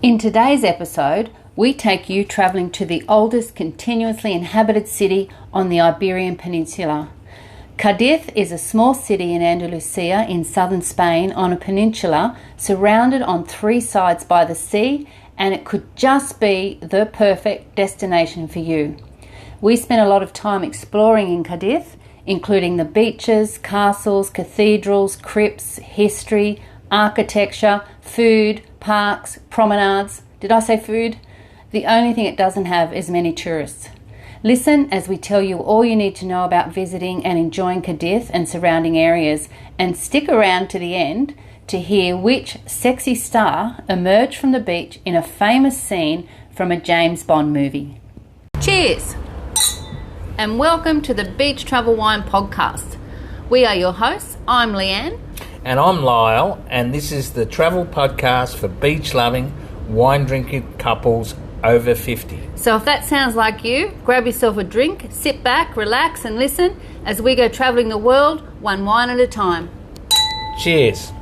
In today's episode, we take you travelling to the oldest continuously inhabited city on the Iberian Peninsula. Cadiz is a small city in Andalusia in southern Spain on a peninsula surrounded on three sides by the sea, and it could just be the perfect destination for you. We spent a lot of time exploring in Cadiz, including the beaches, castles, cathedrals, crypts, history, architecture, food, parks, promenades. Did I say food? The only thing it doesn't have is many tourists. Listen as we tell you all you need to know about visiting and enjoying Cadiz and surrounding areas, and stick around to the end to hear which sexy star emerged from the beach in a famous scene from a James Bond movie. Cheers! And welcome to the Beach Travel Wine Podcast. We are your hosts. I'm Leanne. And I'm Lyle, and this is the travel podcast for beach-loving, wine-drinking couples over 50. So if that sounds like you, grab yourself a drink, sit back, relax and listen as we go travelling the world, one wine at a time. Cheers.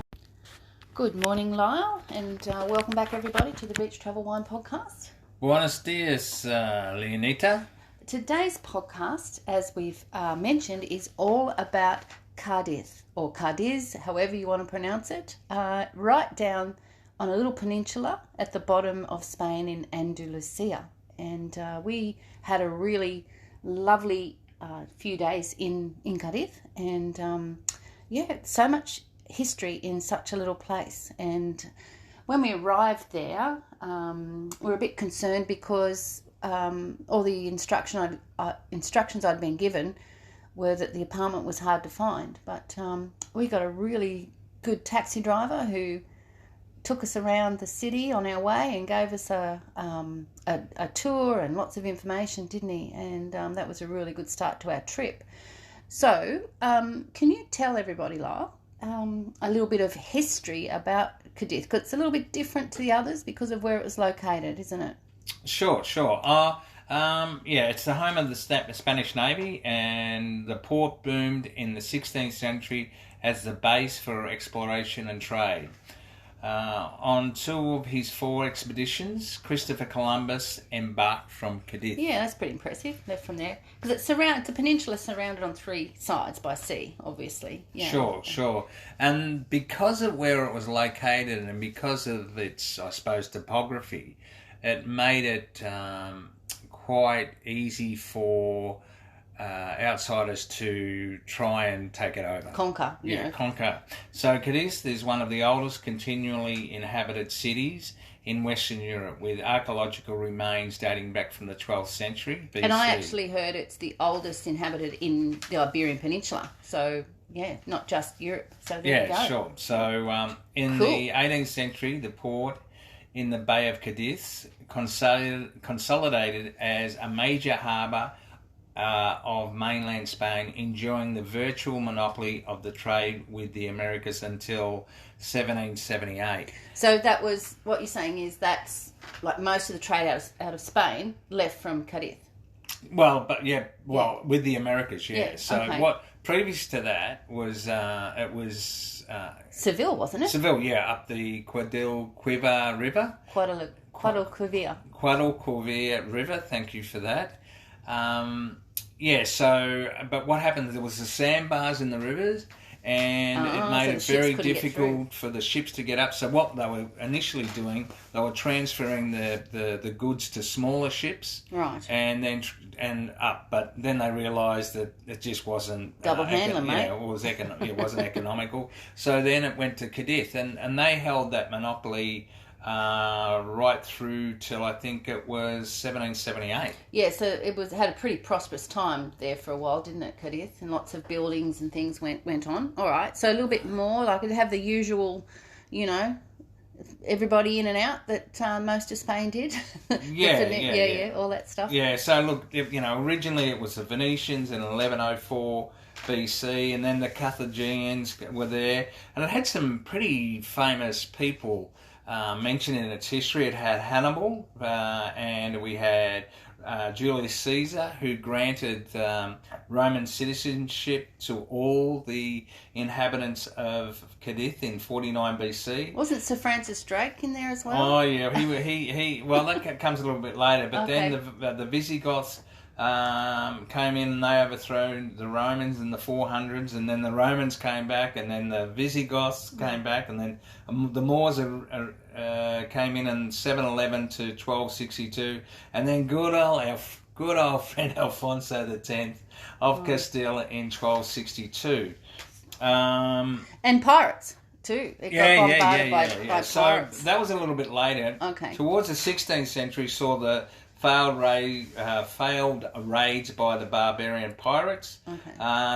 Good morning, Lyle, and welcome back everybody to the Beach Travel Wine Podcast. Buenos dias, Leonita. Today's podcast, as we've mentioned, is all about Cadiz, or Cadiz, however you want to pronounce it, right down on a little peninsula at the bottom of Spain in Andalusia. And we had a really lovely few days in Cadiz, and so much history in such a little place. And when we arrived there, we were a bit concerned because all the instructions I'd been given were that the apartment was hard to find, but we got a really good taxi driver who took us around the city on our way and gave us a tour and lots of information, didn't he? And that was a really good start to our trip. So can you tell everybody, Lyle, a little bit of history about Cadiz? Because it's a little bit different to the others because of where it was located, isn't it? Sure. It's the home of the Spanish Navy, and the port boomed in the 16th century as the base for exploration and trade. On two of his four expeditions, Christopher Columbus embarked from Cadiz. Yeah, that's pretty impressive. Left from there. Because it's a peninsula surrounded on three sides by sea, obviously. Yeah. Sure. And because of where it was located and because of its, I suppose, topography, it made it quite easy for outsiders to try and take it over. Conquer. So Cadiz is one of the oldest continually inhabited cities in Western Europe, with archaeological remains dating back from the 12th century BC. And I actually heard it's the oldest inhabited in the Iberian Peninsula. So, yeah, not just Europe. So there you go. Yeah, sure. So in the 18th century, the port in the Bay of Cadiz consolidated as a major harbour of mainland Spain, enjoying the virtual monopoly of the trade with the Americas until 1778. So that was, what you're saying is that's like most of the trade out of Spain left from Cadiz. Well, with the Americas, yeah. So okay. What previous to that was Seville, wasn't it? Seville, yeah, up the Guadalquivir River. Guadalquivir River, thank you for that. But what happened, there was the sandbars in the rivers, and it made it very difficult for the ships to get up. So what they were initially doing, they were transferring the goods to smaller ships, right? And up. But then they realised that it just wasn't double handling, mate. Yeah, it wasn't economical. So then it went to Cadiz, and they held that monopoly right through till I think it was 1778. Yeah, so it had a pretty prosperous time there for a while, didn't it, Cadiz? And lots of buildings and things went on. All right, so a little bit more, like it'd have the usual, everybody in and out that most of Spain did. Yeah, all that stuff. Yeah, so look, originally it was the Venetians in 1104 BC, and then the Carthaginians were there, and it had some pretty famous people mentioned in its history. It had Hannibal, and we had Julius Caesar, who granted Roman citizenship to all the inhabitants of Cadiz in 49 BC. Wasn't Sir Francis Drake in there as well? Oh yeah, he well, that comes a little bit later. But Okay. then the Visigoths came in and they overthrew the Romans in the 400s, and then the Romans came back, and then the Visigoths came back, and then the Moors came in 711 to 1262, and then good old friend Alfonso X of Castile in 1262. And pirates too. It got bombarded by So pirates. that was a little bit later. Okay. Towards the 16th century saw the failed raids by the barbarian pirates. Okay.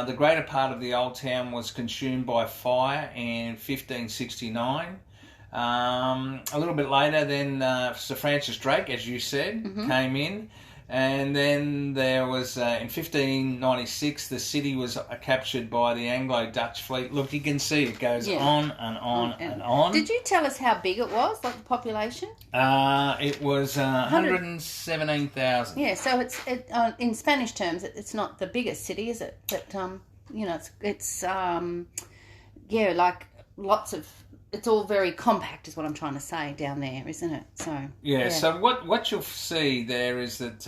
The greater part of the old town was consumed by fire in 1569. A little bit later, then Sir Francis Drake, as you said, came in. And then there was, in 1596, the city was captured by the Anglo-Dutch fleet. Look, you can see it goes on and on and on. Did you tell us how big it was, like the population? It was 117,000. Yeah, so it's in Spanish terms, it's not the biggest city, is it? But it's like lots of. It's all very compact, is what I'm trying to say down there, isn't it? So yeah. So what you'll see there is that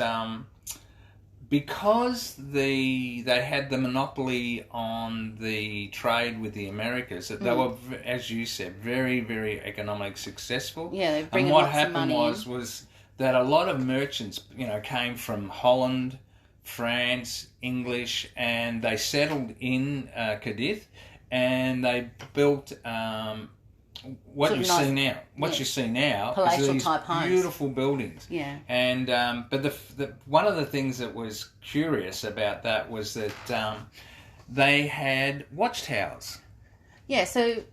because they had the monopoly on the trade with the Americas, that they were, as you said, very, very economically successful. Yeah, they're bringing and what lots of happened money was that a lot of merchants, came from Holland, France, English, and they settled in Cadiz, and they built. What you see now Palatial is these type homes. beautiful buildings. Yeah. And but the one of the things that was curious about that was that they had watchtowers. Yeah, so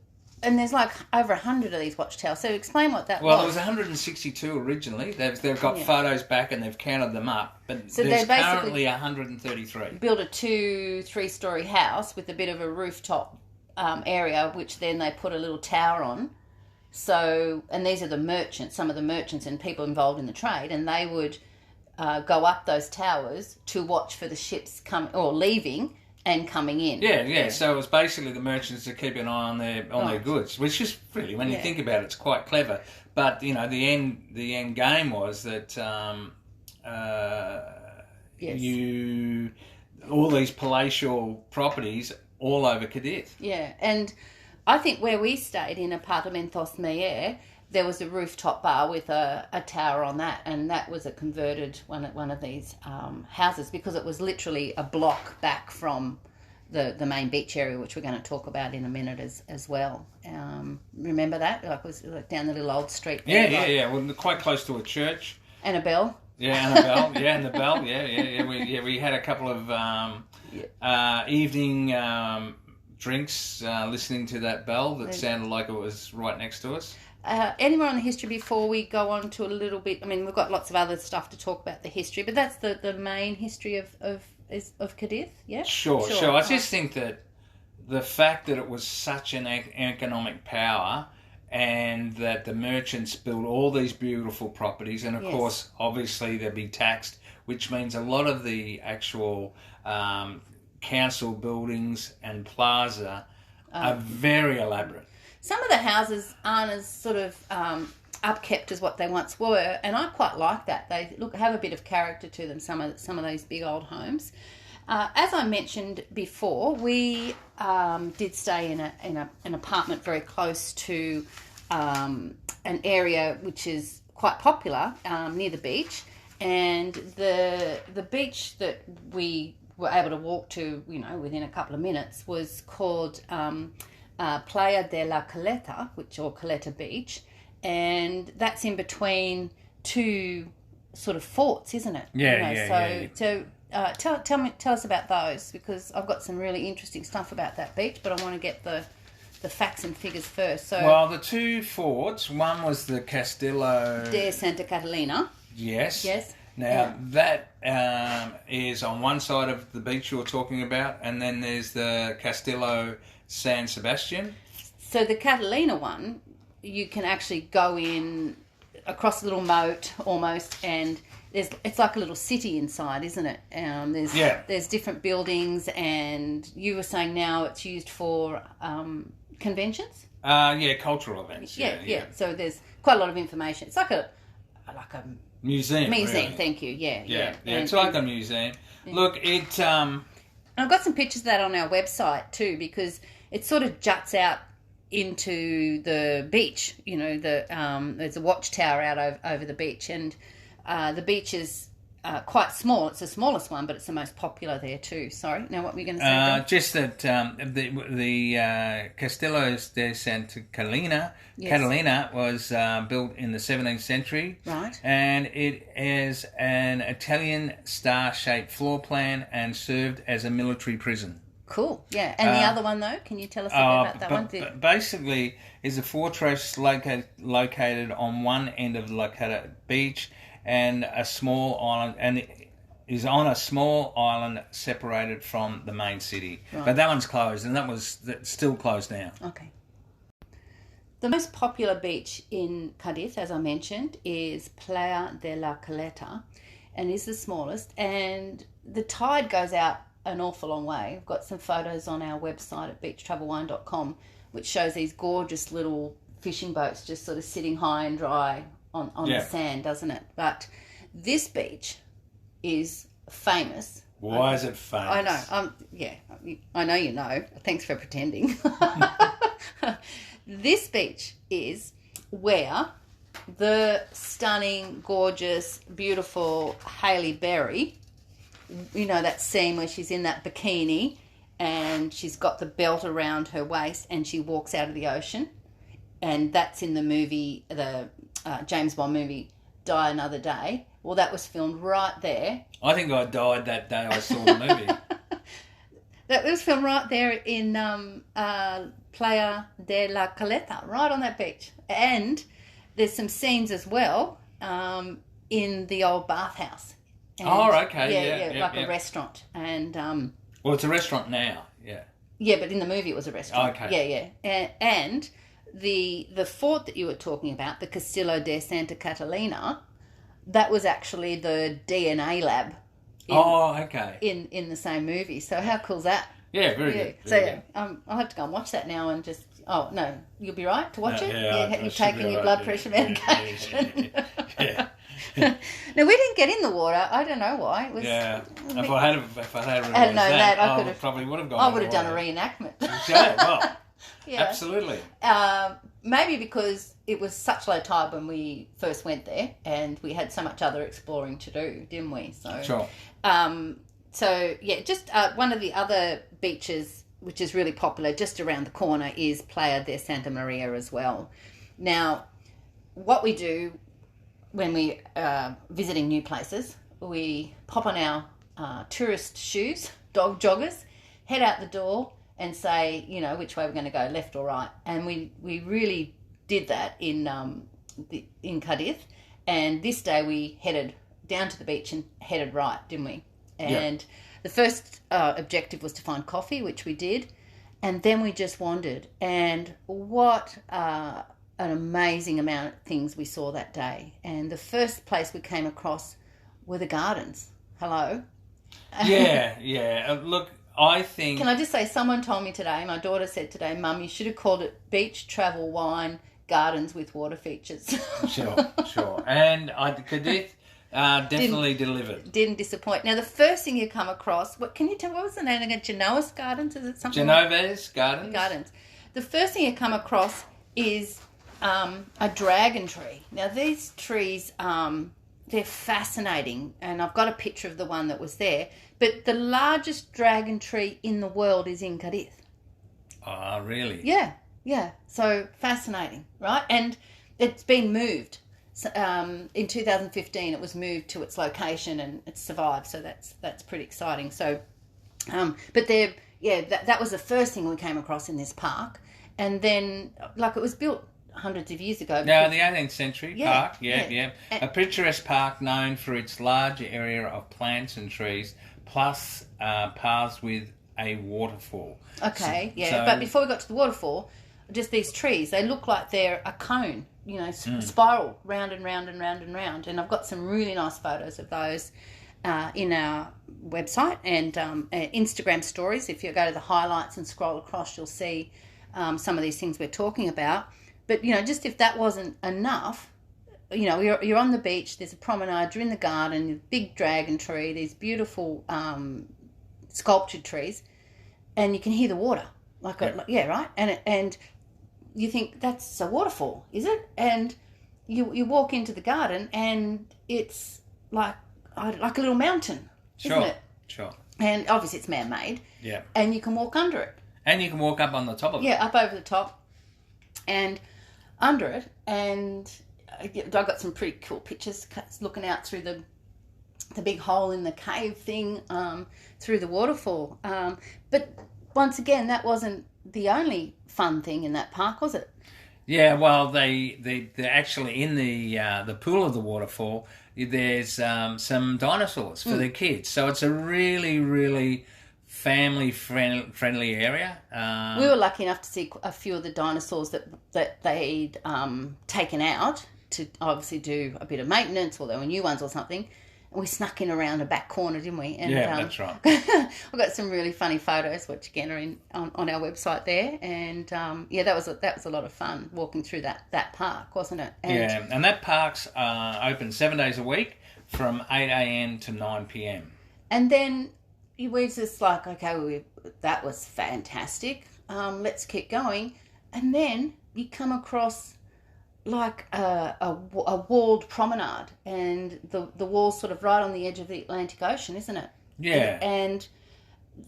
and there's like over 100 of these watchtowers. So explain what that Well, was. there was 162 originally. They've got photos back and they've counted them up, but So there's they basically currently 133. Built a 2-3 story house with a bit of a rooftop area, which then they put a little tower on. So, and these are the merchants, some of the merchants and people involved in the trade, and they would go up those towers to watch for the ships leaving and coming in. Yeah. So it was basically the merchants to keep an eye on their goods, which is really, when you think about it, it's quite clever. But the end game was that all these palatial properties all over Cadiz. Yeah, and I think where we stayed in Apartamentos Meyer, there was a rooftop bar with a tower on that, and that was a converted one of these houses, because it was literally a block back from the main beach area, which we're going to talk about in a minute as well. Remember that? Like, it was like down the little old street there. Yeah. Well, quite close to a church. And a bell. Yeah, and a bell. Yeah, and the bell. Yeah. We had a couple of evening drinks listening to that bell that sounded like it was right next to us. Any more on the history before we go on to a little bit? I mean, we've got lots of other stuff to talk about the history, but that's the main history of Cadiz, yeah? Sure. I just think that the fact that it was such an economic power, and that the merchants built all these beautiful properties, and of course, obviously, they'd be taxed, which means a lot of the actual council buildings and plaza are very elaborate. Some of the houses aren't as sort of upkept as what they once were, and I quite like that. They have a bit of character to them. Some of those big old homes. As I mentioned before, we did stay in an apartment very close to an area which is quite popular near the beach, and the beach that we were able to walk to, within a couple of minutes, was called Playa de la Caleta, or Caleta Beach, and that's in between two sort of forts, isn't it? So tell us about those, because I've got some really interesting stuff about that beach, but I want to get the facts and figures first. So, well, the two forts, one was the Castillo de Santa Catalina. Yes. Yes. Now, that is on one side of the beach you're talking about, and then there's the Castillo San Sebastian. So the Catalina one, you can actually go in across a little moat almost, and it's like a little city inside, isn't it? There's different buildings, and you were saying now it's used for conventions. Cultural events. Yeah. So there's quite a lot of information. It's like a museum. Museum, really. thank you. Yeah. It's like a museum. Yeah. Look, it. I've got some pictures of that on our website too, because it sort of juts out into the beach. You know, there's a watchtower out over the beach, and the beach is quite small. It's the smallest one, but it's the most popular there too. Sorry. Now, what were you going to say, John? Just that the Castello de Santa Catalina was built in the 17th century. Right. And it is an Italian star-shaped floor plan and served as a military prison. Cool. Yeah. And the other one, though, can you tell us a bit about that one? Basically, is a fortress located on one end of La Cata beach, and a small island, and it is on a small island separated from the main city. Right. But that one's closed, and that's still closed now. Okay. The most popular beach in Cadiz, as I mentioned, is Playa de la Caleta, and is the smallest. And the tide goes out an awful long way. I've got some photos on our website at beachtravelwine.com, which shows these gorgeous little fishing boats just sort of sitting high and dry on the sand, doesn't it? But this beach is famous. Why is it famous? I know. I know you know. Thanks for pretending. This beach is where the stunning, gorgeous, beautiful Halle Berry, you know, that scene where she's in that bikini and she's got the belt around her waist and she walks out of the ocean. And that's in the movie, the James Bond movie, Die Another Day. Well, that was filmed right there. I think I died that day I saw the movie. That was filmed right there in Playa de la Caleta, right on that beach. And there's some scenes as well in the old bathhouse. And okay. Yeah, a restaurant. And well, it's a restaurant now, yeah. Yeah, but in the movie it was a restaurant. Okay. Yeah. And the fort that you were talking about, the Castillo de Santa Catalina, that was actually the DNA lab. In the same movie. So how cool's that? Yeah, very good. So I'll have to go and watch that now and just. Oh no, you'll be right to watch it. You've taken your blood pressure medication. Yeah. No, we didn't get in the water. I don't know why. It was, If I had known that, I probably would have gone. I would have done a reenactment. Yeah, absolutely. Maybe because it was such low tide when we first went there, and we had so much other exploring to do, didn't we? So sure. Just one of the other beaches which is really popular just around the corner is Playa de Santa Maria as well. Now, what we do when we visiting new places, we pop on our tourist shoes, dog joggers, head out the door and say, you know, which way we're going to go, left or right. And we really did that in Cadiz. And this day we headed down to the beach and headed right, didn't we? And the first objective was to find coffee, which we did. And then we just wandered. And what an amazing amount of things we saw that day. And the first place we came across were the gardens. Hello? Look, I think... Can I just say, someone told me today, my daughter said today, Mum, you should have called it Beach Travel Wine Gardens with Water Features. Sure. And Cadiz definitely delivered. Didn't disappoint. Now, the first thing you come across, what was the name again? Genoese Gardens? Is it something? Genovese Gardens. Gardens. The first thing you come across is a dragon tree. Now, these trees, they're fascinating, and I've got a picture of the one that was there. But the largest dragon tree in the world is in Cadiz. Oh, really? Yeah. So fascinating, right? And it's been moved. In 2015, it was moved to its location, and it survived. So that's pretty exciting. So, but that was the first thing we came across in this park, and then it was built hundreds of years ago. No, the 18th century park. Yeah. A picturesque park known for its large area of plants and trees, plus paths with a waterfall. Okay, but before we got to the waterfall, just these trees, they look like they're a cone. spiral round and round and round and round. And I've got some really nice photos of those in our website and Instagram stories. If you go to the highlights and scroll across, you'll see some of these things we're talking about. But, just if that wasn't enough, you're on the beach, there's a promenade, you're in the garden, big dragon tree, these beautiful sculptured trees, and you can hear the water. Right? And you think, that's a waterfall, is it? And you walk into the garden, and it's like a little mountain, isn't it? Sure. And obviously it's man-made. Yeah. And you can walk under it. And you can walk up on the top of it. Yeah, up over the top and under it. And I've got some pretty cool pictures looking out through the big hole in the cave thing, through the waterfall. But once again, that wasn't the only fun thing in that park, was it? Yeah, well, they're actually in the pool of the waterfall. There's some dinosaurs for the kids, so it's a really, really family-friendly area. We were lucky enough to see a few of the dinosaurs that they'd taken out to obviously do a bit of maintenance, or they were new ones or something. And we snuck in around a back corner, didn't we? And, that's right. We've got some really funny photos, which again are on our website there. And that was a lot of fun walking through that park, wasn't it? And that park's open 7 days a week from 8 a.m. to 9 p.m. And then we're just like, okay, that was fantastic. Let's keep going. And then you come across like a walled promenade, and the wall's sort of right on the edge of the Atlantic Ocean, isn't it? Yeah. And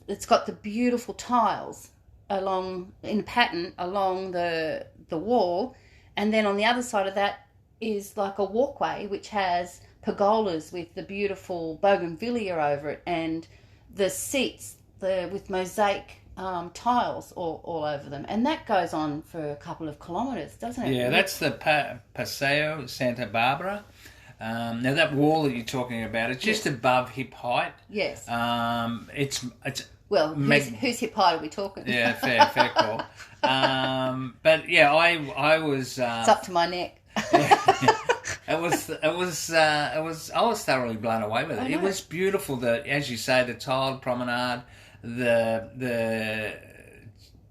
it's got the beautiful tiles in pattern along the wall, and then on the other side of that is like a walkway which has pergolas with the beautiful bougainvillea over it, and the seats with mosaic tiles all over them, and that goes on for a couple of kilometres, doesn't it? Yeah, that's the Paseo Santa Barbara. Now that wall that you're talking about, it's just above hip height. Yes. It's well, whose hip height are we talking? Yeah, fair call. But yeah, I was. It's up to my neck. I was thoroughly blown away with it. It was beautiful. As you say, the tiled promenade,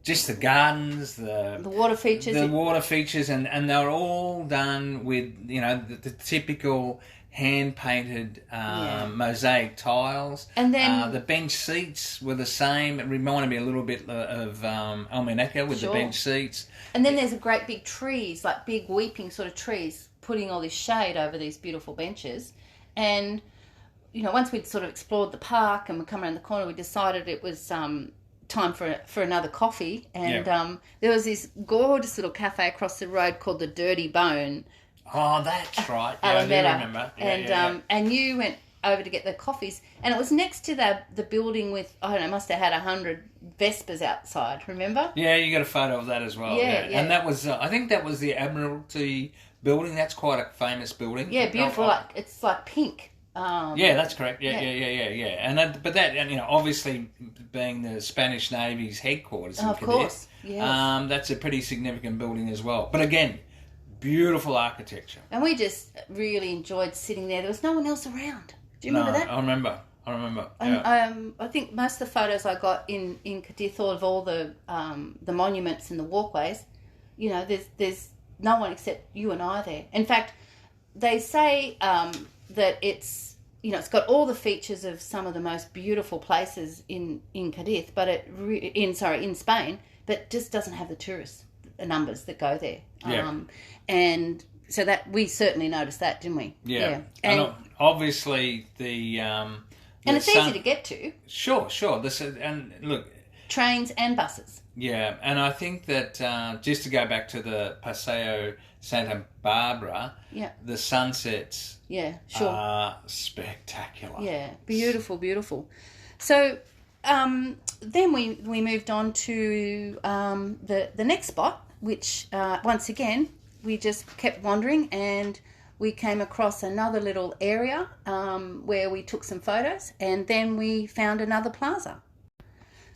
just the gardens, the water features, and they're all done with the typical hand painted mosaic tiles. And then the bench seats were the same. It reminded me a little bit of Almenaka with the bench seats. And then there's a great big trees, like big weeping sort of trees, putting all this shade over these beautiful benches. And once we'd sort of explored the park and we come around the corner, we decided it was time for another coffee. And there was this gorgeous little cafe across the road called the Dirty Bone. Oh, that's right. Yeah, I do remember. And you went over to get the coffees, and it was next to the building with, I don't know, must have had 100 Vespers outside, remember? Yeah, you got a photo of that as well. Yeah. And that was, I think that was the Admiralty building. That's quite a famous building. Yeah, beautiful. It's like pink. Yeah, that's correct. Yeah. And obviously being the Spanish Navy's headquarters in Cadiz, of course. Yes. That's a pretty significant building as well. But again, beautiful architecture. And we just really enjoyed sitting there. There was no one else around. Do you remember that? I remember. And I think most of the photos I got in Cadiz of all the monuments and the walkways, there's no one except you and I there. In fact, they say that it's got all the features of some of the most beautiful places in Cadiz, but in Spain, but just doesn't have the tourist numbers that go there. Yeah. And so that we certainly noticed that, didn't we? Yeah. And obviously and it's easy to get to. Sure. And look, trains and buses. Yeah, and I think that just to go back to the Paseo Santa Barbara, the sunsets are spectacular. Yeah, beautiful. So then we moved on to the next spot, which once again we just kept wandering, and we came across another little area where we took some photos, and then we found another plaza.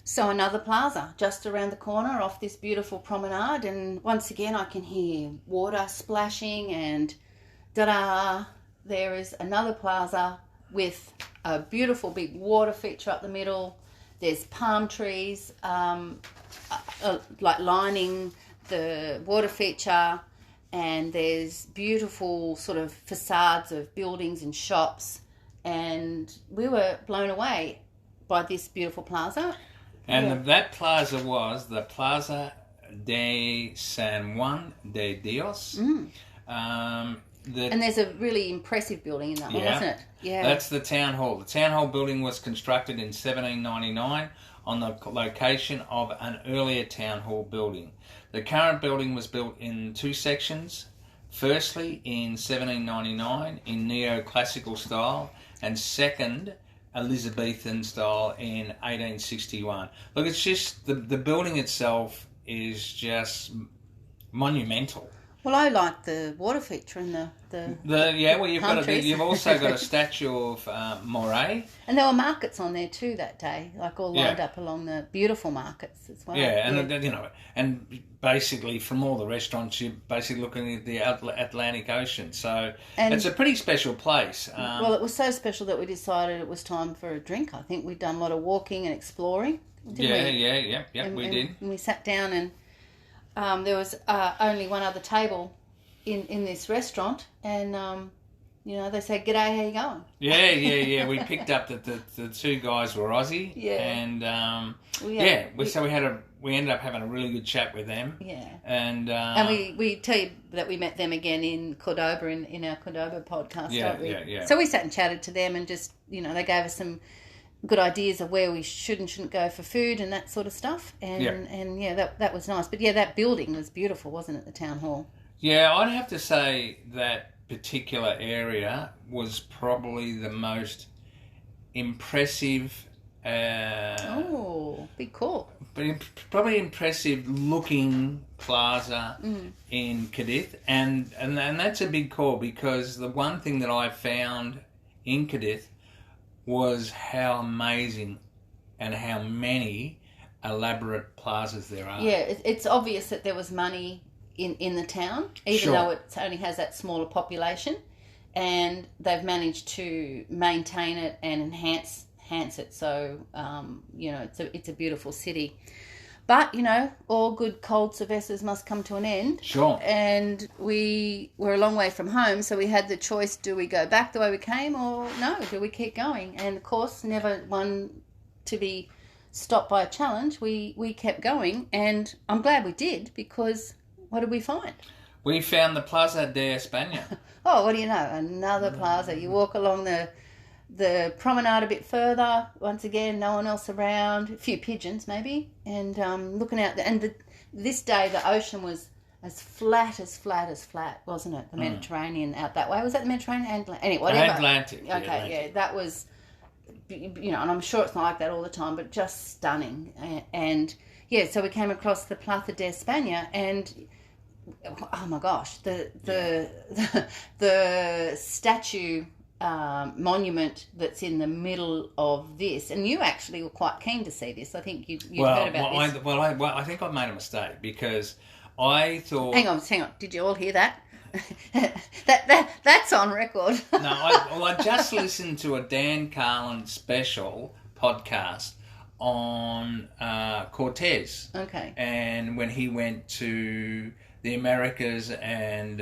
So another plaza just around the corner off this beautiful promenade, and once again I can hear water splashing, and ta-da, there is another plaza with a beautiful big water feature up the middle. There's palm trees like lining the water feature, and there's beautiful sort of facades of buildings and shops, and we were blown away by this beautiful plaza. And that plaza was the Plaza de San Juan de Dios. And there's a really impressive building in that one, isn't it? Yeah. That's the town hall. The town hall building was constructed in 1799 on the location of an earlier town hall building. The current building was built in two sections. Firstly, in 1799 in neoclassical style, and second, Elizabethan style in 1861. Look, it's just the building itself is just monumental. Well, I like the water feature and you've also got a statue of Moray. And there were markets on there too that day, like all lined up along the beautiful markets as well. Yeah, and and basically from all the restaurants, you're basically looking at the Atlantic Ocean. So it's a pretty special place. Well, it was so special that we decided it was time for a drink. I think we'd done a lot of walking and exploring. Didn't we? We did. And we sat down, and there was only one other table in this restaurant, and they said, "G'day, how you going?" Yeah. We picked up that the two guys were Aussie. Yeah. And we ended up having a really good chat with them. Yeah. And we tell you that we met them again in Cordoba in our Cordoba podcast. Yeah. So we sat and chatted to them, and just they gave us some good ideas of where we should and shouldn't go for food and that sort of stuff. And that was nice. But that building was beautiful, wasn't it? The town hall. Yeah, I'd have to say that particular area was probably the most impressive. Big call. But probably impressive looking plaza in Cadiz, and that's a big call, because the one thing that I found in Cadiz was how amazing and how many elaborate plazas there are. Yeah, it's obvious that there was money in the town, even though it only has that smaller population, and they've managed to maintain it and enhance it. So it's a beautiful city. But all good cold cervezas must come to an end. Sure. And we were a long way from home, so we had the choice: do we go back the way we came, or no, do we keep going? And of course, never one to be stopped by a challenge. We kept going, and I'm glad we did, because what did we find? We found the Plaza de España. Oh, what do you know? Another plaza. You walk along the promenade a bit further. Once again, no one else around. A few pigeons, maybe. And looking out. This day, the ocean was as flat, wasn't it? The Mediterranean out that way. Was that the Mediterranean? Anyway, whatever. Atlantic. Okay, that was, and I'm sure it's not like that all the time, but just stunning. And so we came across the Plaza de España, and oh my gosh, the statue monument that's in the middle of this, and you actually were quite keen to see this. I think you heard about this. I think I've made a mistake, because I thought... Hang on. Did you all hear that? That's on record. No, I just listened to a Dan Carlin special podcast on Cortez. Okay. And when he went to the Americas, and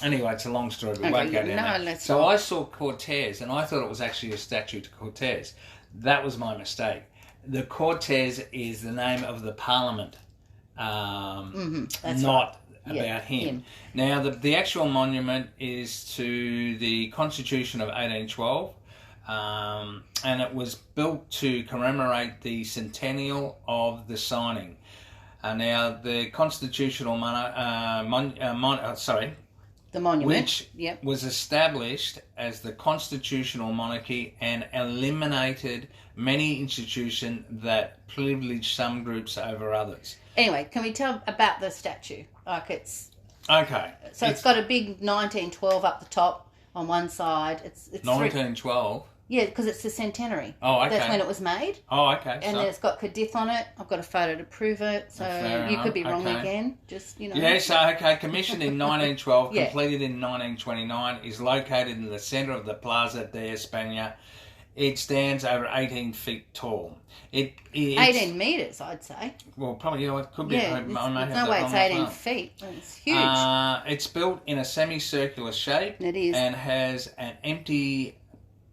anyway, it's a long story. We won't go down there. So I saw Cortez, and I thought it was actually a statue to Cortez. That was my mistake. The Cortez is the name of the parliament, not about him. Now, the actual monument is to the Constitution of 1812, and it was built to commemorate the centennial of the signing. Now, the constitutional the monument, which was established as the constitutional monarchy and eliminated many institutions that privileged some groups over others. Anyway, can we tell about the statue? It's got a big 1912 up the top on one side. It's 1912. Yeah, because it's the centenary. Oh, okay. That's when it was made. Oh, okay. And then it's got Cadiz on it. I've got a photo to prove it. So you could be wrong again. Just, Yeah, so, okay, commissioned in 1912, Yeah. completed in 1929, is located in the centre of the Plaza de España. It stands over 18 feet tall. It's 18 metres, I'd say. Well, probably, it could be. Yeah, there's no way it's 18 feet. It's huge. It's built in a semicircular shape. It is. And has an empty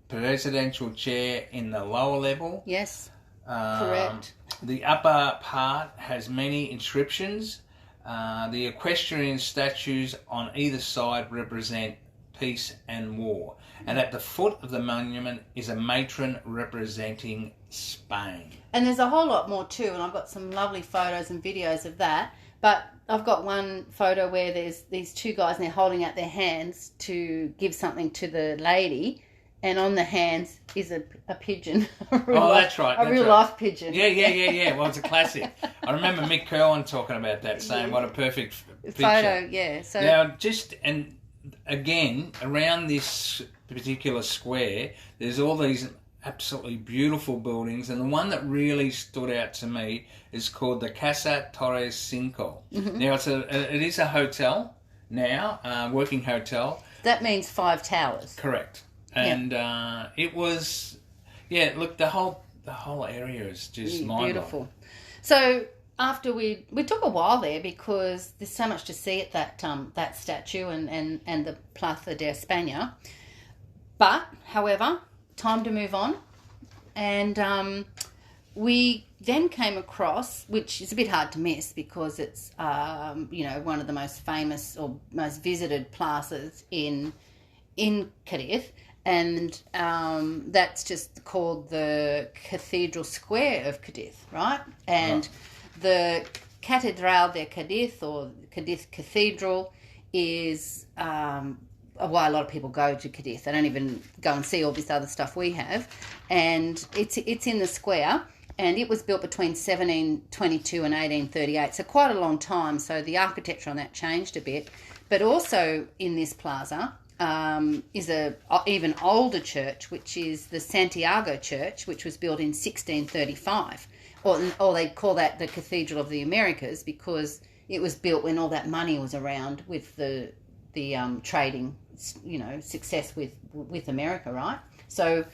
presidential chair in the lower level. Yes, correct. The upper part has many inscriptions. The equestrian statues on either side represent peace and war. And at the foot of the monument is a matron representing Spain. And there's a whole lot more too, and I've got some lovely photos and videos of that. But I've got one photo where there's these two guys and they're holding out their hands to give something to the lady. And on the hands is a pigeon. That's right. A real life pigeon. Yeah. Well, it's a classic. I remember Mick Kerwin talking about that, saying what a perfect picture. Photo, yeah. So now, and again, around this particular square, there's all these absolutely beautiful buildings, and the one that really stood out to me is called the Casa Torres Cinco. Mm-hmm. Now, it is a hotel now, working hotel. That means 5 towers. Correct. And it was, look, the whole area is just mind-blowing. Beautiful. So after we took a while there because there's so much to see at that statue and the Plaza de España. But, however, time to move on. And we then came across, which is a bit hard to miss because it's, one of the most famous or most visited plazas in Cadiz. And that's just called the Cathedral Square of Cadiz, right? And the Catedral de Cadiz, or Cadiz Cathedral, is why a lot of people go to Cadiz. They don't even go and see all this other stuff we have. And it's in the square, and it was built between 1722 and 1838, so quite a long time. So the architecture on that changed a bit. But also in this plaza is a even older church, which is the Santiago Church, which was built in 1635, or they call that the Cathedral of the Americas because it was built when all that money was around with the trading, success with America, right? So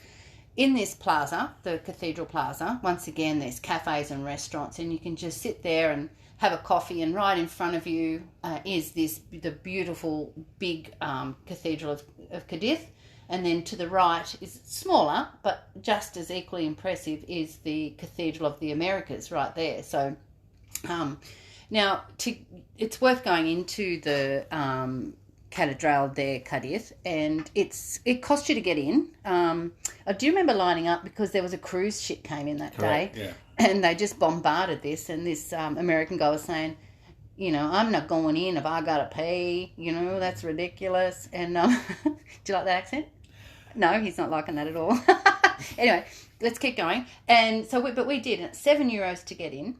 in this plaza, the Cathedral Plaza, once again, there's cafes and restaurants, and you can just sit there and have a coffee, and right in front of you is the beautiful big Cathedral of Cadiz, and then to the right is smaller but just as equally impressive is the Cathedral of the Americas right there. So now it's worth going into the Catedral de Cadiz, and it cost you to get in. I do remember lining up because there was a cruise ship came in that day. Yeah. And they just bombarded this, and this American guy was saying, I'm not going in if I got to pay, that's ridiculous. And do you like that accent? No, he's not liking that at all. Anyway, let's keep going. And so, but we did, and it's €7 to get in.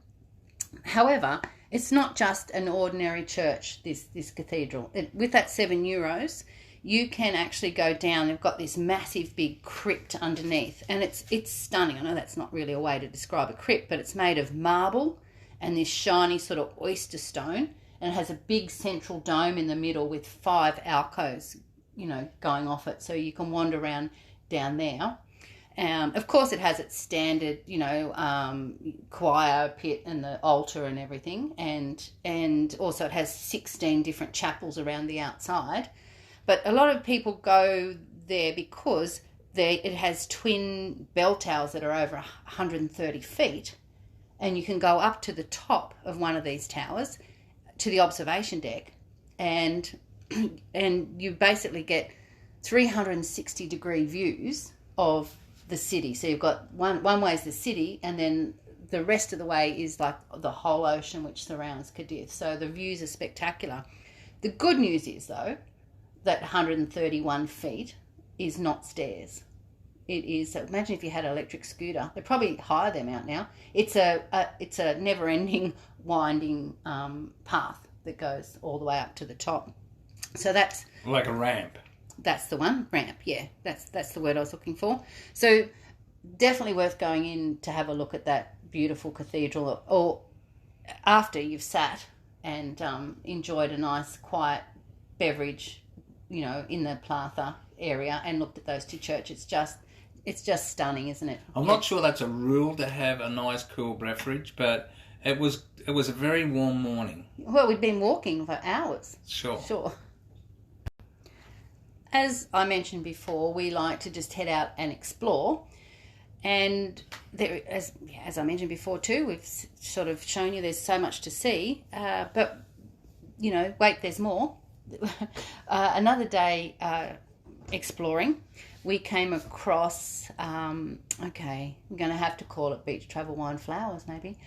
However, it's not just an ordinary church, this cathedral. With that €7, you can actually go down. They've got this massive big crypt underneath, and it's stunning. I know that's not really a way to describe a crypt, but it's made of marble and this shiny sort of oyster stone, and it has a big central dome in the middle with 5 alcoves, going off it, so you can wander around down there. Of course, it has its standard, choir pit and the altar and everything, and also it has 16 different chapels around the outside. But a lot of people go there because it has twin bell towers that are over 130 feet, and you can go up to the top of one of these towers to the observation deck, and you basically get 360-degree views of the city. So you've got one way is the city, and then the rest of the way is like the whole ocean which surrounds Cadiz. So the views are spectacular. The good news is, though, that 131 feet is not stairs. It is, so imagine if you had an electric scooter. They probably hire them out now. It's a never-ending winding path that goes all the way up to the top. So that's like a ramp. That's the one, ramp. Yeah, that's the word I was looking for. So definitely worth going in to have a look at that beautiful cathedral, or after you've sat and enjoyed a nice quiet beverage, in the plaza area and looked at those two churches. It's just stunning, isn't it? I'm not sure that's a rule to have a nice cool beverage, but it was a very warm morning. Well, we'd been walking for hours. Sure. As I mentioned before, we like to just head out and explore. And there, as I mentioned before too, we've sort of shown you there's so much to see. But, wait, there's more. Another day exploring, we came across, I'm going to have to call it Beach Travel Wine Flowers maybe,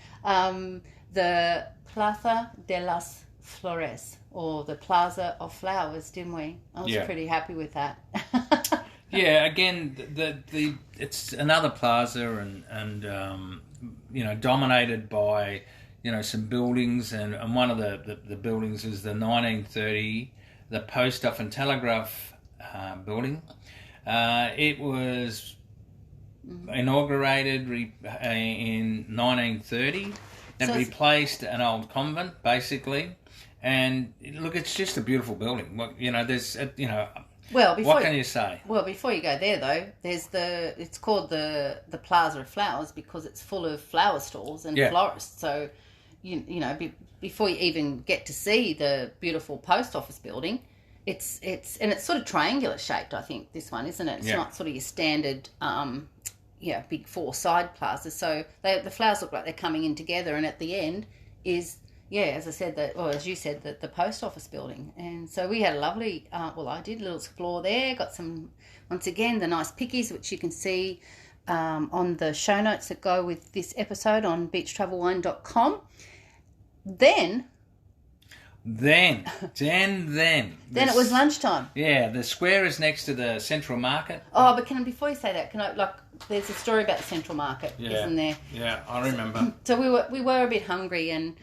the Plaza de las Flores, or the Plaza of Flowers, didn't we? I was pretty happy with that. Yeah, again, the it's another plaza and dominated by some buildings, and one of the buildings is the 1930 the Post Office and Telegraph building. It was inaugurated in 1930. It replaced an old convent, basically. And look, it's just a beautiful building. There's Well, what can you say? Well, before you go there though, there's it's called the Plaza of Flowers because it's full of flower stalls and florists. So, before you even get to see the beautiful post office building, it's sort of triangular shaped. I think this one, isn't it? It's not sort of your standard, big four side plazas. So the flowers look like they're coming in together, and at the end is. Yeah, as I said, as you said, the post office building. And so we had a lovely, I did a little explore there, got some, once again, the nice pickies, which you can see on the show notes that go with this episode on beachtravelwine.com. Then it was lunchtime. Yeah, the square is next to the Central Market. Oh, but before you say that, there's a story about the Central Market, isn't there? Yeah, I remember. So we were a bit hungry, and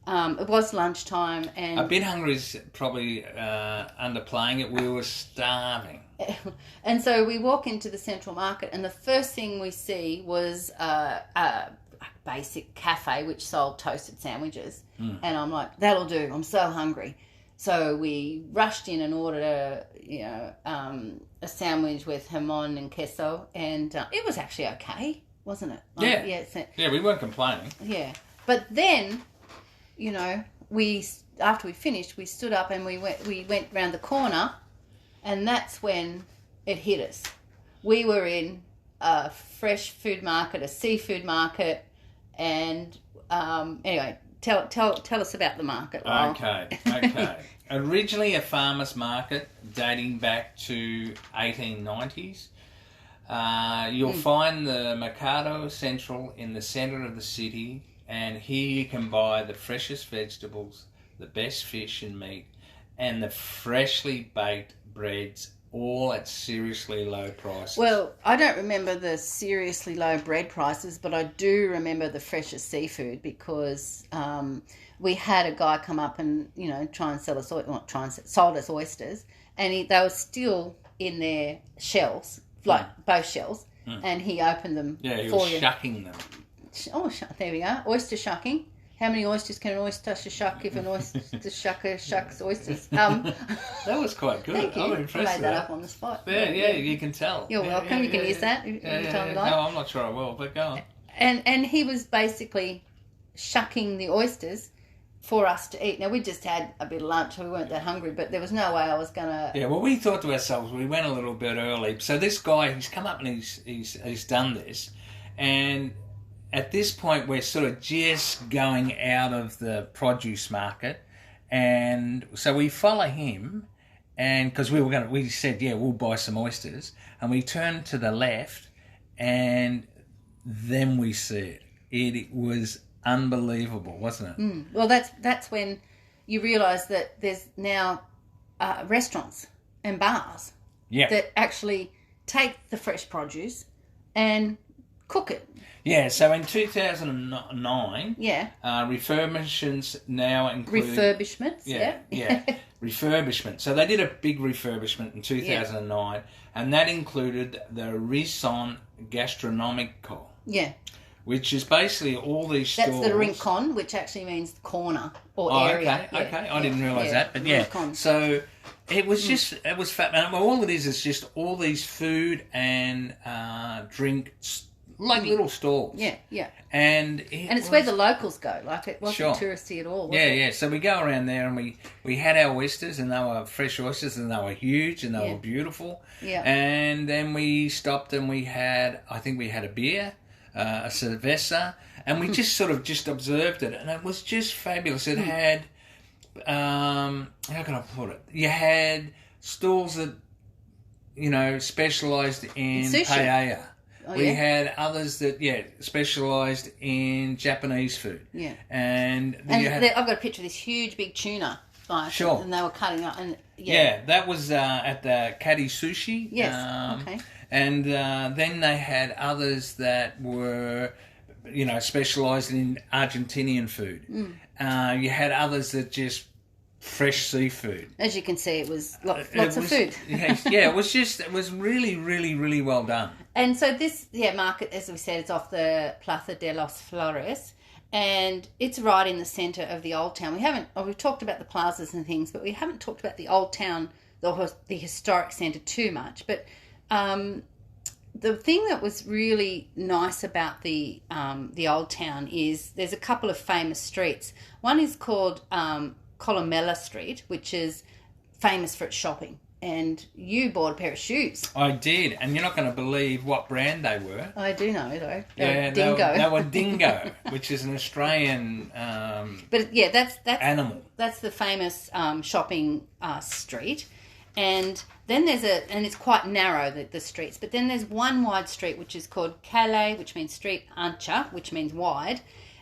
it was lunchtime, and a bit hungry is probably underplaying it. We were starving, and so we walk into the Central Market, and the first thing we see was a basic cafe which sold toasted sandwiches, and I'm like, that'll do. I'm so hungry, so we rushed in and ordered a sandwich with jamón and queso, and it was actually okay, wasn't it? Yeah, we weren't complaining. Yeah, but then. After we finished, we stood up and we went round the corner, and that's when it hit us. We were in a fresh food market, a seafood market, and anyway, tell us about the market, Lyle. Okay. Originally a farmers market dating back to 1890s. You'll find the Mercado Central in the centre of the city. And here you can buy the freshest vegetables, the best fish and meat, and the freshly baked breads, all at seriously low prices. Well, I don't remember the seriously low bread prices, but I do remember the freshest seafood because we had a guy come up and try and sell us, sold us oysters, and they were still in their shells, both shells, and he opened them. Yeah, he was shucking them. Oh, there we are. Oyster shucking. How many oysters can an oyster shuck if an oyster shucker shucks oysters? That was quite good. Thank you. I'm impressed. I made that up on the spot. Yeah, you can tell. You're welcome. You can use that anytime you like. No, I'm not sure I will, but go on. And he was basically shucking the oysters for us to eat. Now, we just had a bit of lunch. We weren't that hungry, but there was no way I was going to... Yeah, well, we thought to ourselves, we went a little bit early. So this guy, he's come up and he's done this, and... At this point, we're sort of just going out of the produce market, and so we follow him, and because we said, we'll buy some oysters, and we turned to the left, and then we see it. It was unbelievable, wasn't it? Well, that's when you realise that there's now restaurants and bars that actually take the fresh produce and cook it. Yeah, so in 2009, refurbishments now include... Refurbishments, Yeah. refurbishment. So they did a big refurbishment in 2009, and that included the Rison Gastronomico. Yeah. Which is basically all these stores. That's the rincon, which actually means corner or area. Okay. I didn't realise that, but rincon. So it was it was fat. And all it is just all these food and drink, like little stalls. Yeah. And it's where the locals go. Like, it wasn't touristy at all. Was it? So we go around there and we had our oysters, and they were fresh oysters, and they were huge, and they were beautiful. Yeah. And then we stopped and I think we had a beer. A cerveza, and we just sort of observed it, and it was just fabulous. It had, how can I put it? You had stalls that, specialised in paella. We had others that, specialised in Japanese food. Yeah. And I've got a picture of this huge big tuna. Sure. And they were cutting up. And that was at the Cadiz sushi. Yes. Okay. And then they had others that were, specialised in Argentinian food. You had others that just fresh seafood. As you can see, it was lots of food. It was really, really, really well done. And so this market, as we said, is off the Plaza de los Flores. And it's right in the centre of the old town. We've talked about the plazas and things, but we haven't talked about the old town, the historic centre too much. But the thing that was really nice about the old town is there's a couple of famous streets. One is called Columella Street, which is famous for its shopping. And you bought a pair of shoes. I did, and you're not going to believe what brand they were. I do know, though. Dingo. They were Dingo, which is an Australian that's animal. That's the famous shopping street. And then and it's quite narrow, the streets, but then there's one wide street which is called Calle, which means street, ancha, which means wide,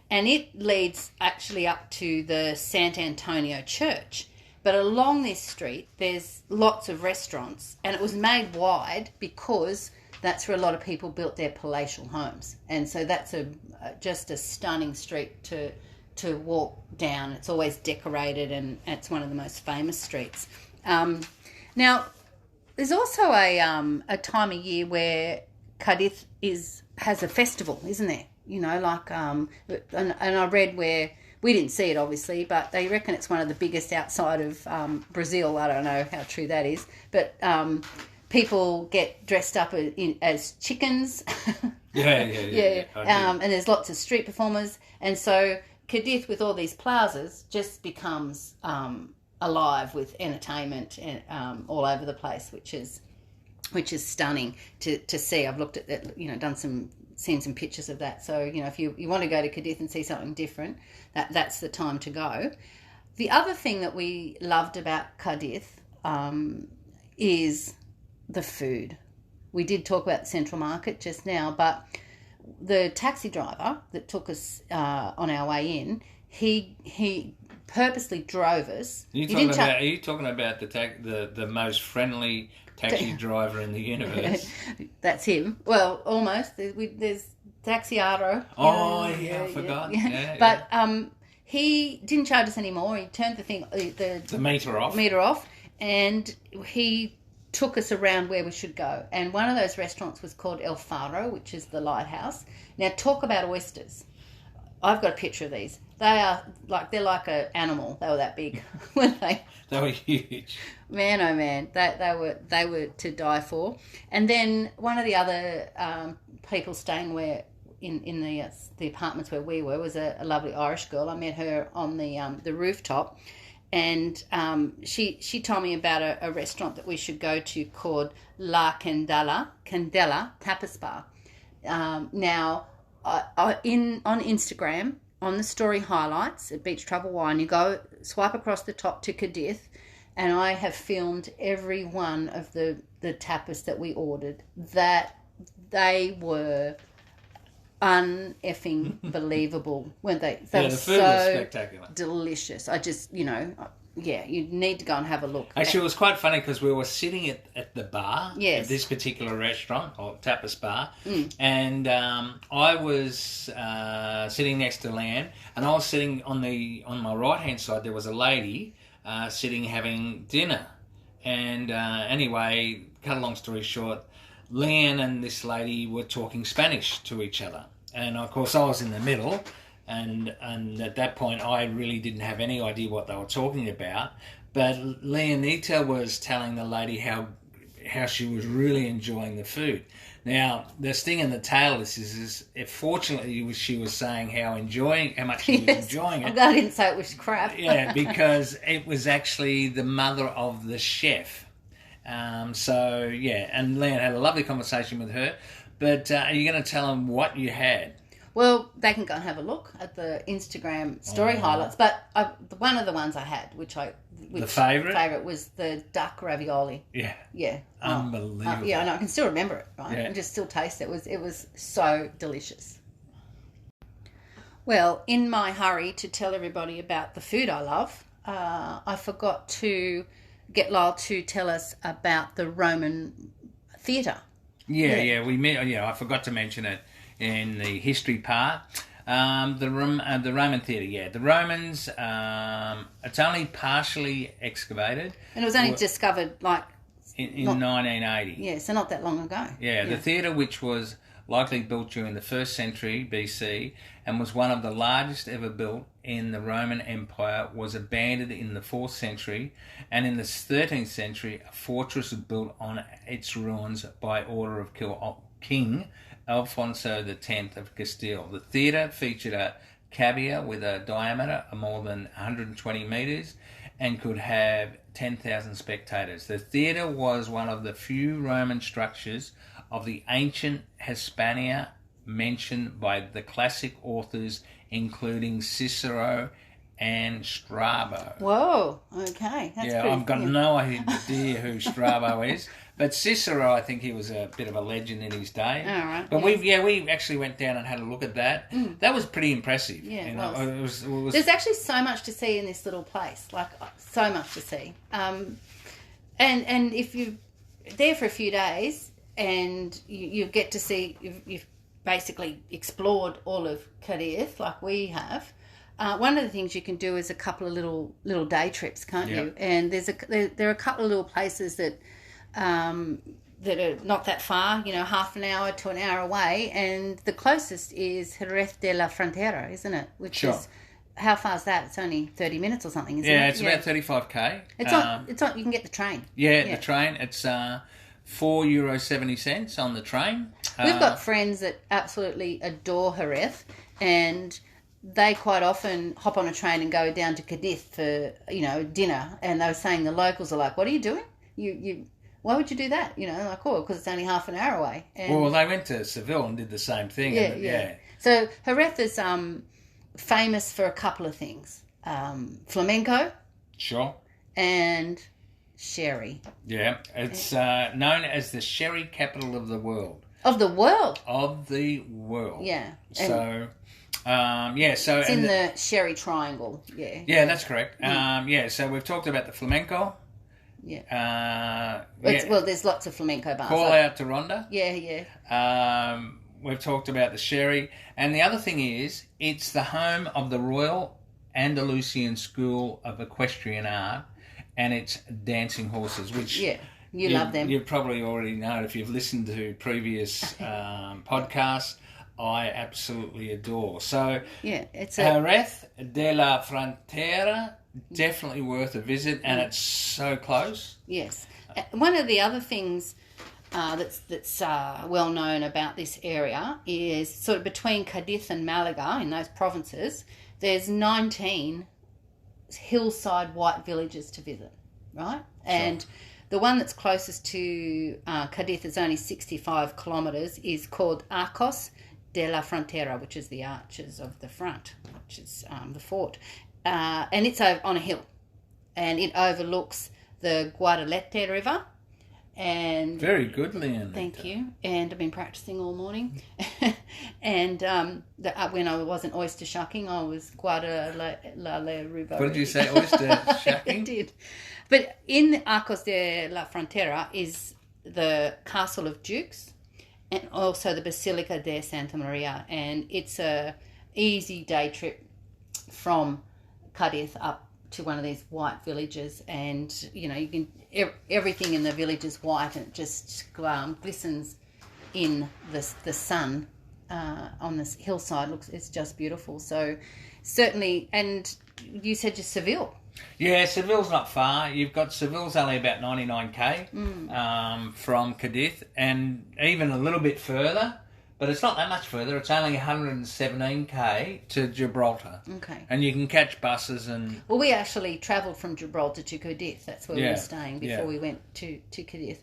and it leads actually up to the Sant Antonio Church. But along this street, there's lots of restaurants, and it was made wide because that's where a lot of people built their palatial homes. And so that's just a stunning street to walk down. It's always decorated, and it's one of the most famous streets. Now, there's also a time of year where Cadiz has a festival, isn't there? And I read where, we didn't see it obviously, but they reckon it's one of the biggest outside of Brazil. I don't know how true that is, but people get dressed up as chickens. Yeah. And there's lots of street performers, and so Cadiz, with all these plazas, just becomes alive with entertainment and all over the place, which is stunning to see. I've looked at that, seen some pictures of that. So if you want to go to Cadiz and see something different, that's the time to go. The other thing that we loved about Cadiz is the food. We did talk about the Central Market just now, but the taxi driver that took us on our way in, he purposely drove us. Are you talking about the most friendly taxi driver in the universe? That's him. Well, almost. There's Taxiaro. I forgot. Yeah. But he didn't charge us anymore. He turned the meter off, and he took us around where we should go. And one of those restaurants was called El Faro, which is the lighthouse. Now, talk about oysters. I've got a picture of these. They're like an animal. They were that big, weren't they? They were huge. Man, oh man, they were to die for. And then one of the other people staying in the apartments where we were was a lovely Irish girl. I met her on the rooftop, and she told me about a restaurant that we should go to called La Candela Tapas Bar. Now, on Instagram, on the story highlights at Beach Travel Wine, you go swipe across the top to Cadiz, and I have filmed every one of the tapas that we ordered. That they were un-effing believable, weren't they? They were the food was spectacular. Delicious. I just, you need to go and have a look. Actually, it was quite funny because we were sitting at the bar, yes, at this particular restaurant or tapas bar, and I was sitting next to Lan, and I was sitting on my right hand side. There was a lady sitting having dinner. And anyway, cut a long story short, Leanne and this lady were talking Spanish to each other. And of course I was in the middle, and at that point I really didn't have any idea what they were talking about. But Leonita was telling the lady how she was really enjoying the food. Now, the sting in the tail is fortunately she was saying how much she was enjoying it. I didn't say it was crap. Yeah, because it was actually the mother of the chef. So, yeah, and Leanne had a lovely conversation with her. But are you going to tell them what you had? Well, they can go and have a look at the Instagram story highlights. But one of the ones I had, the favourite was the duck ravioli. Yeah. Yeah. Unbelievable. Yeah, I know. I can still remember it, right? Yeah. I can just still taste it. It was so delicious. Well, in my hurry to tell everybody about the food I love, I forgot to get Lyle to tell us about the Roman theatre. I forgot to mention it in the history part. The Roman theatre, the Romans, it's only partially excavated. And it was only discovered in 1980. Yeah, so not that long ago. Yeah, the theatre, which was likely built during the 1st century BC and was one of the largest ever built in the Roman Empire, was abandoned in the 4th century, and in the 13th century a fortress was built on its ruins by order of King Alfonso X of Castile. The theatre featured a cavea with a diameter of more than 120 metres and could have 10,000 spectators. The theatre was one of the few Roman structures of the ancient Hispania mentioned by the classic authors, including Cicero and Strabo. Whoa, okay. I've got no idea who Strabo is. But Cicero, I think he was a bit of a legend in his day. All right. But we actually went down and had a look at that. That was pretty impressive. Yeah, it was. There's actually so much to see in this little place, so much to see. And if you're there for a few days and you get to see, you've basically explored all of Cadiz like we have. One of the things you can do is a couple of little day trips, can't you? And there are a couple of little places that are not that far, half an hour to an hour away, and the closest is Jerez de la Frontera, isn't it? Which is, how far is that? It's only 30 minutes or something, isn't it? Yeah, it's about 35k. It's on. You can get the train. Yeah, the train. It's €4.70 on the train. We've got friends that absolutely adore Jerez, and they quite often hop on a train and go down to Cadiz for dinner. And they were saying the locals are like, "What are you doing? You why would you do that? Because it's only half an hour away." And well, they went to Seville and did the same thing. Yeah. So Jerez is famous for a couple of things: flamenco, sure, and sherry. Yeah, it's known as the sherry capital of the world. Of the world. Of the world. Yeah. So. So it's in the Sherry Triangle. Yeah. Yeah, that's correct. So we've talked about the flamenco. Yeah. Well, there's lots of flamenco bars. Call out to Ronda. Yeah. We've talked about the sherry, and the other thing is, it's the home of the Royal Andalusian School of Equestrian Art, and it's dancing horses, which you love them. You probably already know if you've listened to previous podcasts. I absolutely adore. So, it's Jerez de la Frontera, definitely worth a visit, and it's so close. Yes. One of the other things that's well known about this area is sort of between Cadiz and Malaga, in those provinces, there's 19 hillside white villages to visit, right? Sure. And the one that's closest to Cadiz is only 65 kilometres, is called Arcos de la Frontera, which is the arches of the front, which is the fort. And it's on a hill, and it overlooks the Guadalete River. And very good, Leanne. Thank you. And I've been practicing all morning. And when I wasn't oyster shucking, I was Guadalete River. What did you say, oyster shucking? I did. But in Arcos de la Frontera is the Castle of Dukes, and also the Basilica de Santa Maria, and it's a easy day trip from Cadiz up to one of these white villages, and you know, you can everything in the village is white, and it just glistens in the sun on this hillside. It's just beautiful. So certainly, and you said just Seville. Yeah, Seville's not far. You've got Seville's only about 99k from Cadiz, and even a little bit further, but it's not that much further. It's only 117k to Gibraltar. Okay. And you can catch buses and... Well, we actually travelled from Gibraltar to Cadiz. That's where we were staying before we went to Cadiz.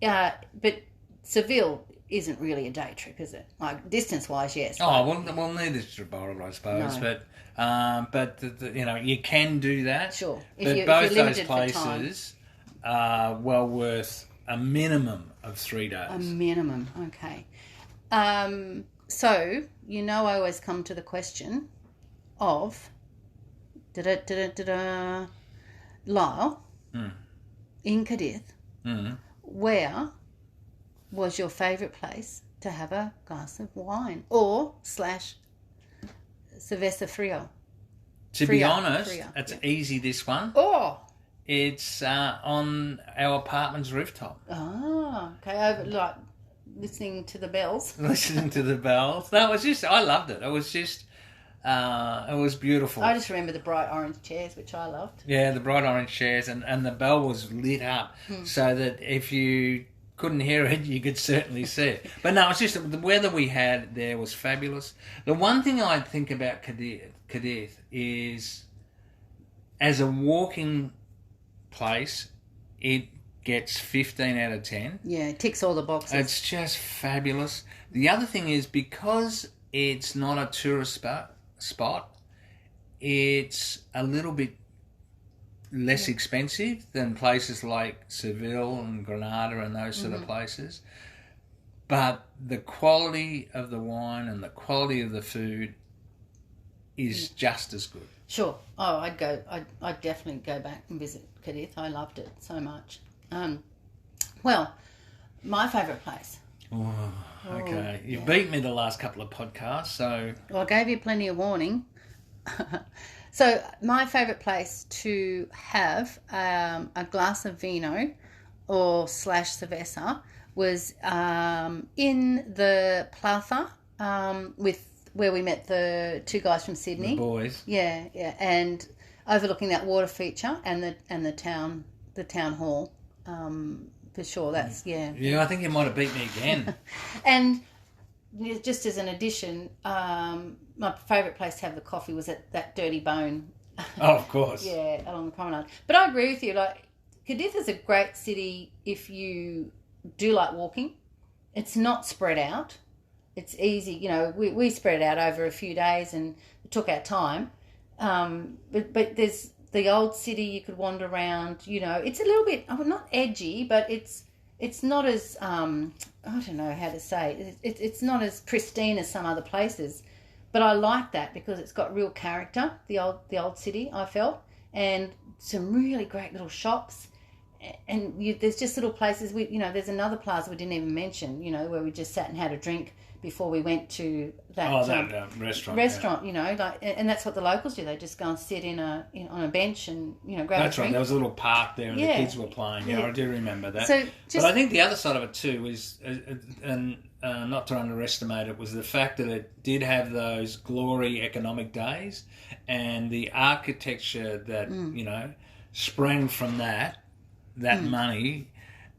But Seville isn't really a day trip, is it? Like, distance-wise, yes. Oh, well, neither is Gibraltar, I suppose. No. But you know, you can do that. Sure. But both those places are well worth a minimum of 3 days. A minimum, okay. So, you know, I always come to the question of Lyle, in Cadiz, where was your favourite place to have a glass of wine or / cerveza frio? To be honest, it's easy, this one. Oh! It's on our apartment's rooftop. Oh, okay. Like listening to the bells. Listening to the bells. No, it was just, I loved it. It was just, it was beautiful. I just remember the bright orange chairs, which I loved. Yeah, the bright orange chairs, and the bell was lit up so that if you couldn't hear it, you could certainly see it. But no, it's just the weather we had there was fabulous. The one thing I think about Cadiz is, as a walking place, it gets 15 out of 10. Yeah, it ticks all the boxes. It's just fabulous. The other thing is, because it's not a tourist spot, it's a little bit less expensive than places like Seville and Granada and those sort of places. But the quality of the wine and the quality of the food is just as good. Sure. Oh, I'd definitely go back and visit Cadiz. I loved it so much. Well, my favourite place. Oh, okay. You've beat me the last couple of podcasts, so... Well, I gave you plenty of warning. So my favourite place to have a glass of vino or / cerveza was in the plaza where we met the 2 guys from Sydney. The boys. Yeah, and overlooking that water feature and the town hall. For sure, that's Yeah, I think you might have beat me again. And just as an addition, my favourite place to have the coffee was at that Dirty Bone. Oh, of course. Yeah, along the promenade. But I agree with you. Like, Cadiz is a great city if you do like walking. It's not spread out. It's easy. You know, we spread it out over a few days and it took our time. But there's the old city you could wander around. You know, it's a little bit not edgy, but it's not as I don't know how to say it. It's not as pristine as some other places, but I like that because it's got real character. The old city, I felt, and some really great little shops, and there's just little places. There's another plaza we didn't even mention. You know, where we just sat and had a drink before we went to that restaurant. Restaurant, you know, like, and that's what the locals do. They just go and sit on a bench and grab a drink. That's right. There was a little park there, and the kids were playing. Yeah, I do remember that. But I think the other side of it too is, and not to underestimate it, was the fact that it did have those glory economic days, and the architecture that sprang from that money.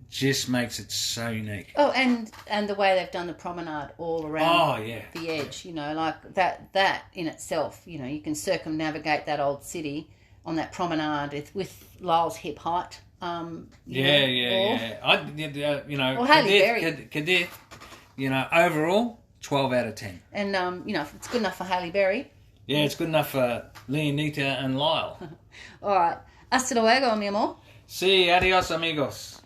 Just makes it so unique. Oh, and the way they've done the promenade all around the edge, like that in itself, you can circumnavigate that old city on that promenade with Lyle's hip height. Or Halle Berry. Cadiz, overall, 12 out of 10. And, if it's good enough for Halle Berry. Yeah, it's good enough for Leonita and Lyle. All right. Hasta luego, mi amor. Sí, adios, amigos.